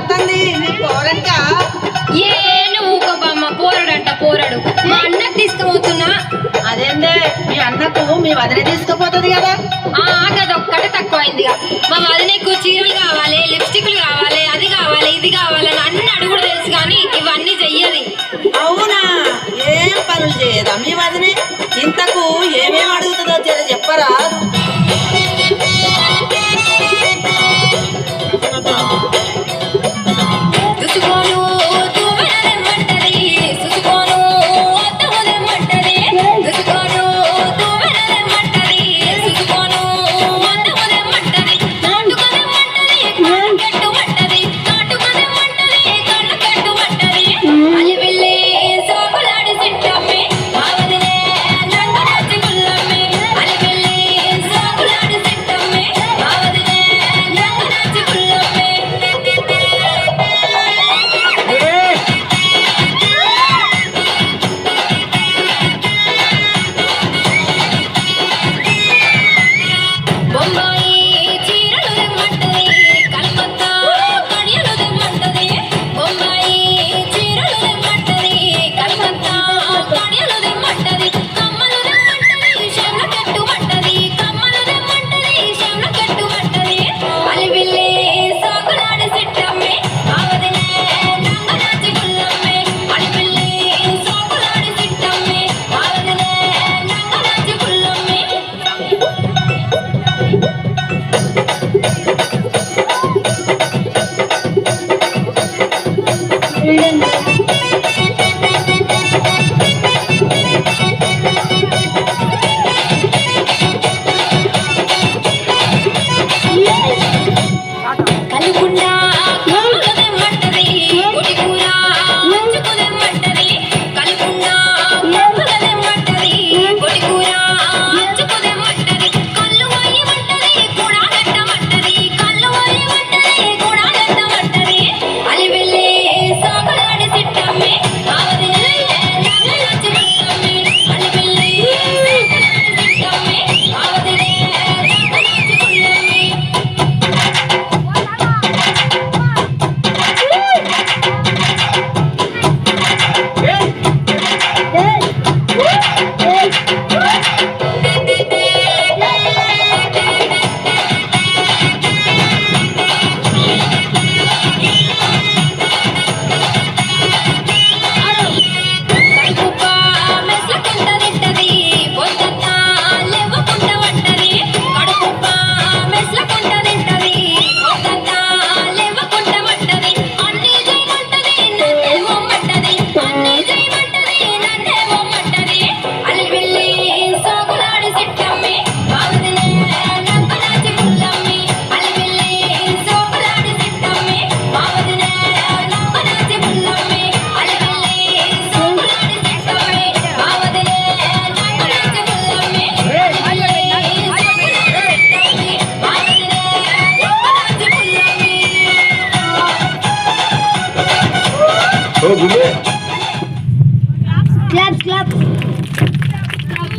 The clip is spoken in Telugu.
అత్తంది నీ పోరంట ఏ నువ్వు ఊకోబమ్మ పోరడంట పోరడు మా అన్నకు తీసుకుపోతున్నా. అదేందే మీ అన్నకు మీ వదిన తీసుకుపోతుంది కదా. గదొక్కటే తక్కువైంది. మా వదినకు చీరలు కావాలి, లిప్స్టిక్లు కావాలి, అది కావాలి ఇది కావాలని అన్ని అడుగుడు తెలుసు కానీ ఇవన్నీ చెయ్యది. అవునా ఏం పనులు చేయదా మీ వదినే? ఇంతకు ఏమేమి అడుగుతుందో చెప్పరా?